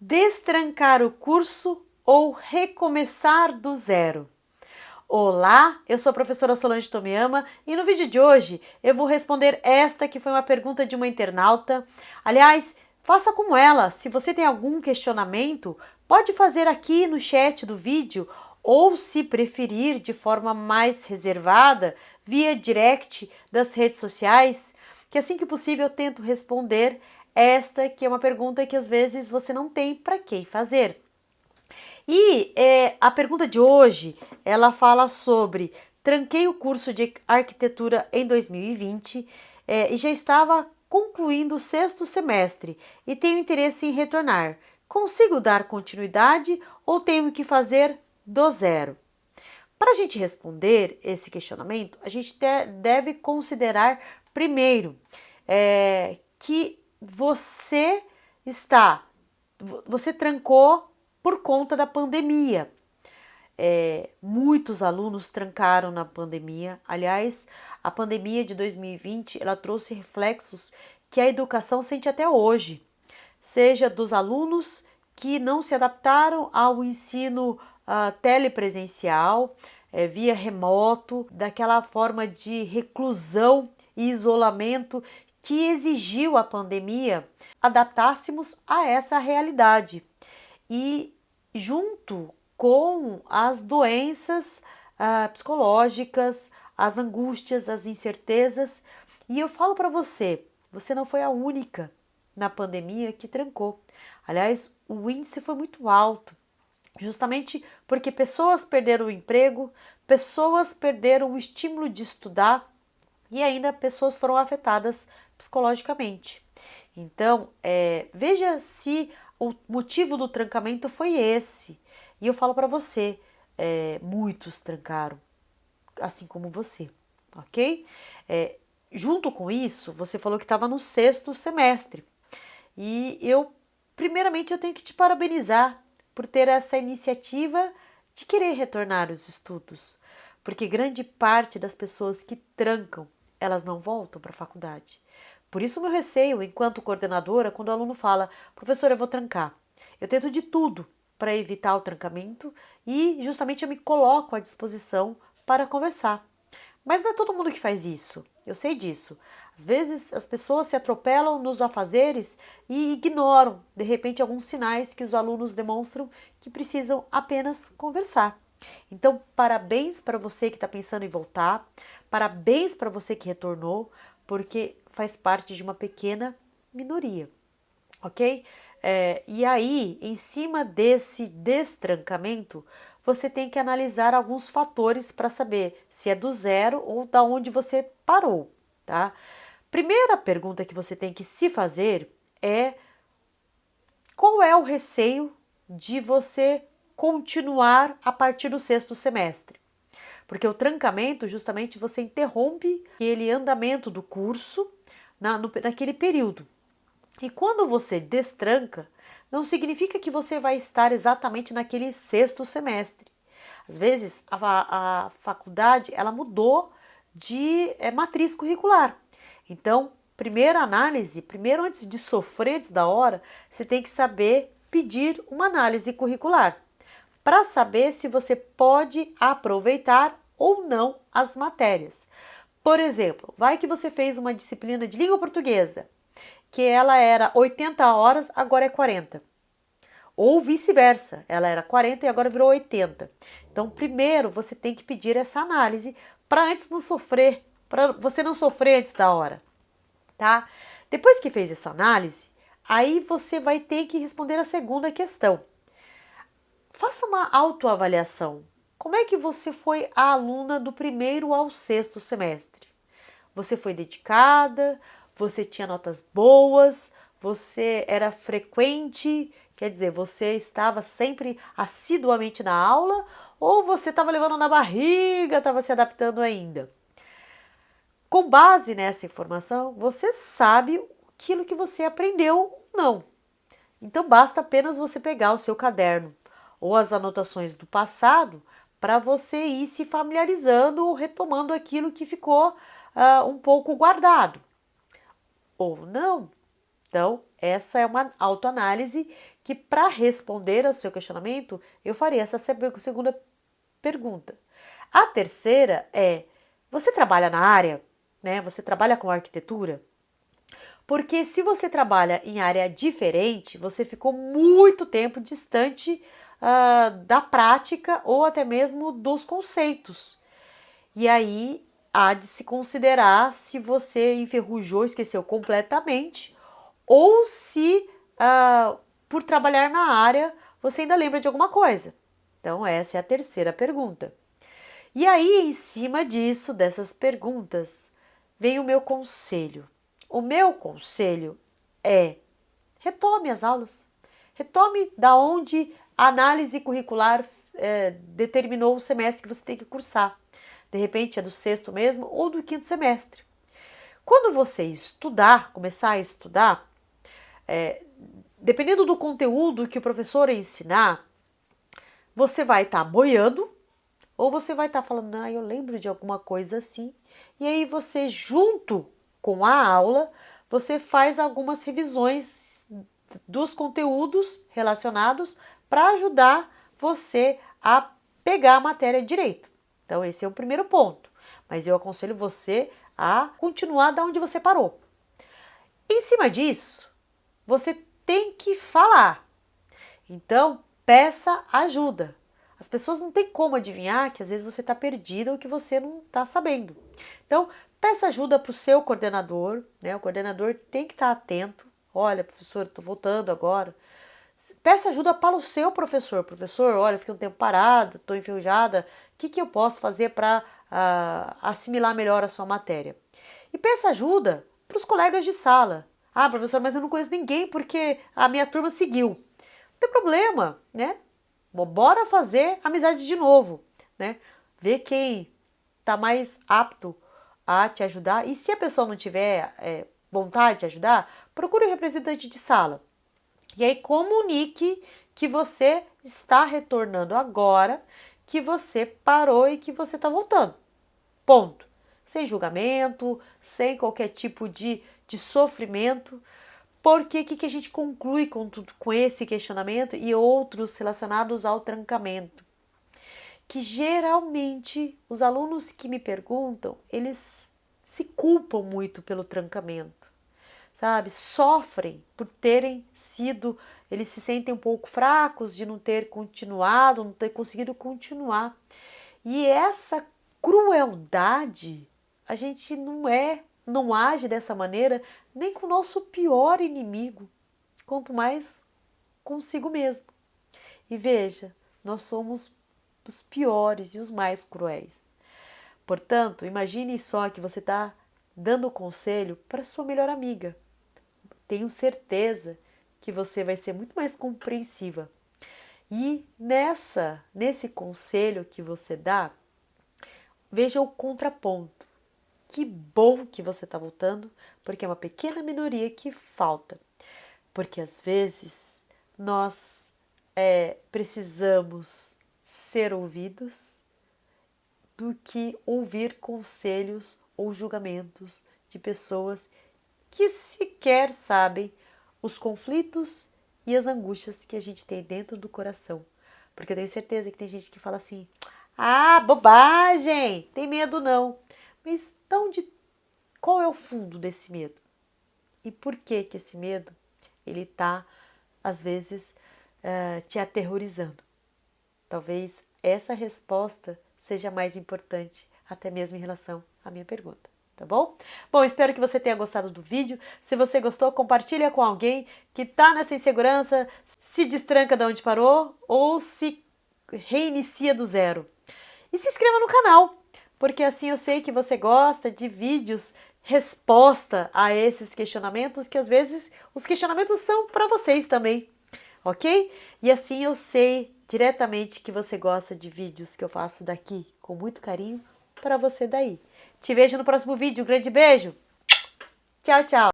Destrancar o curso ou recomeçar do zero? Olá, eu sou a professora Solange Tomiyama e no vídeo de hoje eu vou responder esta que foi uma pergunta de uma internauta. Aliás, faça como ela, se você tem algum questionamento, pode fazer aqui no chat do vídeo ou, se preferir, de forma mais reservada, via direct das redes sociais, que assim que possível eu tento responder esta que é uma pergunta que às vezes você não tem para quem fazer. E a pergunta de hoje, ela fala sobre: tranquei o curso de arquitetura em 2020 e já estava concluindo o sexto semestre e tenho interesse em retornar. Consigo dar continuidade ou tenho que fazer do zero? Para a gente responder esse questionamento, a gente deve considerar primeiro que você trancou por conta da pandemia. Muitos alunos trancaram na pandemia. Aliás, a pandemia de 2020 ela trouxe reflexos que a educação sente até hoje, seja dos alunos que não se adaptaram ao ensino telepresencial, via remoto, daquela forma de reclusão e isolamento que exigiu a pandemia, adaptássemos a essa realidade. E junto com as doenças psicológicas, as angústias, as incertezas. E eu falo para você, você não foi a única na pandemia que trancou. Aliás, o índice foi muito alto, justamente porque pessoas perderam o emprego, pessoas perderam o estímulo de estudar e ainda pessoas foram afetadas psicologicamente. Então, veja se o motivo do trancamento foi esse. E eu falo para você, muitos trancaram, assim como você, ok? Junto com isso, você falou que estava no sexto semestre. E primeiramente, eu tenho que te parabenizar por ter essa iniciativa de querer retornar aos estudos. Porque grande parte das pessoas que trancam, elas não voltam para a faculdade. Por isso, o meu receio, enquanto coordenadora, quando o aluno fala: professor, eu vou trancar. Eu tento de tudo para evitar o trancamento e justamente eu me coloco à disposição para conversar. Mas não é todo mundo que faz isso, eu sei disso. Às vezes as pessoas se atropelam nos afazeres e ignoram, de repente, alguns sinais que os alunos demonstram que precisam apenas conversar. Então, parabéns para você que está pensando em voltar, parabéns para você que retornou, porque faz parte de uma pequena minoria, ok? E aí, em cima desse destrancamento, você tem que analisar alguns fatores para saber se é do zero ou da onde você parou, tá? Primeira pergunta que você tem que se fazer é: qual é o receio de você continuar a partir do sexto semestre? Porque o trancamento, justamente, você interrompe aquele andamento do curso naquele período. E quando você destranca, não significa que você vai estar exatamente naquele sexto semestre. Às vezes, a faculdade ela mudou de matriz curricular. Então, primeira análise, primeiro antes de sofrer antes da hora, você tem que saber pedir uma análise curricular para saber se você pode aproveitar ou não as matérias. Por exemplo, vai que você fez uma disciplina de língua portuguesa, que ela era 80 horas, agora é 40. Ou vice-versa, ela era 40 e agora virou 80. Então, primeiro você tem que pedir essa análise para antes não sofrer, para você não sofrer antes da hora, tá? Depois que fez essa análise, aí você vai ter que responder a segunda questão. Faça uma autoavaliação. Como é que você foi a aluna do primeiro ao sexto semestre? Você foi dedicada? Você tinha notas boas? Você era frequente? Quer dizer, você estava sempre assiduamente na aula? Ou você estava levando na barriga, estava se adaptando ainda? Com base nessa informação, você sabe aquilo que você aprendeu ou não. Então, basta apenas você pegar o seu caderno ou as anotações do passado para você ir se familiarizando ou retomando aquilo que ficou um pouco guardado. Ou não. Então, essa é uma autoanálise que, para responder ao seu questionamento, eu faria essa segunda pergunta. A terceira é: você trabalha na área? Né? Você trabalha com arquitetura? Porque se você trabalha em área diferente, você ficou muito tempo distante da prática ou até mesmo dos conceitos. E aí há de se considerar se você enferrujou, esqueceu completamente, ou se por trabalhar na área você ainda lembra de alguma coisa. Então essa é a terceira pergunta. E aí, em cima disso, dessas perguntas, vem o meu conselho. O meu conselho é: retome as aulas. Retome da onde a análise curricular determinou o semestre que você tem que cursar. De repente é do sexto mesmo ou do quinto semestre. Quando você estudar, começar a estudar, dependendo do conteúdo que o professor ensinar, você vai estar boiando ou você vai estar falando: eu lembro de alguma coisa assim. E aí você, junto com a aula, você faz algumas revisões dos conteúdos relacionados para ajudar você a pegar a matéria direito. Então esse é o primeiro ponto. Mas eu aconselho você a continuar da onde você parou. Em cima disso, você tem que falar. Então, peça ajuda. As pessoas não têm como adivinhar que às vezes você está perdida ou que você não está sabendo. Então, peça ajuda para o seu coordenador, né? O coordenador tem que estar atento. Olha, professor, estou voltando agora. Peça ajuda para o seu professor. Professor, olha, fiquei um tempo parada, estou enferrujada. O que eu posso fazer para assimilar melhor a sua matéria? E peça ajuda para os colegas de sala. Ah, professor, mas eu não conheço ninguém porque a minha turma seguiu. Não tem problema, né? Bora fazer amizade de novo, né? Ver quem está mais apto a te ajudar. E se a pessoa não tiver vontade de ajudar, procure um representante de sala. E aí comunique que você está retornando agora, que você parou e que você está voltando. Ponto. Sem julgamento, sem qualquer tipo de sofrimento. Porque o que a gente conclui com esse questionamento e outros relacionados ao trancamento? Que geralmente os alunos que me perguntam, eles se culpam muito pelo trancamento, sabe? Sofrem por terem sido, eles se sentem um pouco fracos de não ter continuado, não ter conseguido continuar. E essa crueldade, a gente não age dessa maneira nem com o nosso pior inimigo, quanto mais consigo mesmo. E veja, nós somos os piores e os mais cruéis. Portanto, imagine só que você está dando conselho para sua melhor amiga. Tenho certeza que você vai ser muito mais compreensiva. E nesse conselho que você dá, veja o contraponto. Que bom que você está voltando, porque é uma pequena minoria que falta. Porque às vezes nós precisamos ser ouvidos do que ouvir conselhos ou julgamentos de pessoas que sequer sabem os conflitos e as angústias que a gente tem dentro do coração. Porque eu tenho certeza que tem gente que fala assim: ah, bobagem, tem medo não. Mas qual é o fundo desse medo? E por que esse medo ele está, às vezes, te aterrorizando? Talvez essa resposta seja mais importante, até mesmo em relação à minha pergunta, tá bom? Bom, espero que você tenha gostado do vídeo. Se você gostou, compartilha com alguém que está nessa insegurança, se destranca de onde parou ou se reinicia do zero. E se inscreva no canal, porque assim eu sei que você gosta de vídeos resposta a esses questionamentos, que às vezes os questionamentos são para vocês também, ok? E assim eu sei diretamente que você gosta de vídeos que eu faço daqui com muito carinho para você daí. Te vejo no próximo vídeo. Um grande beijo. Tchau, tchau.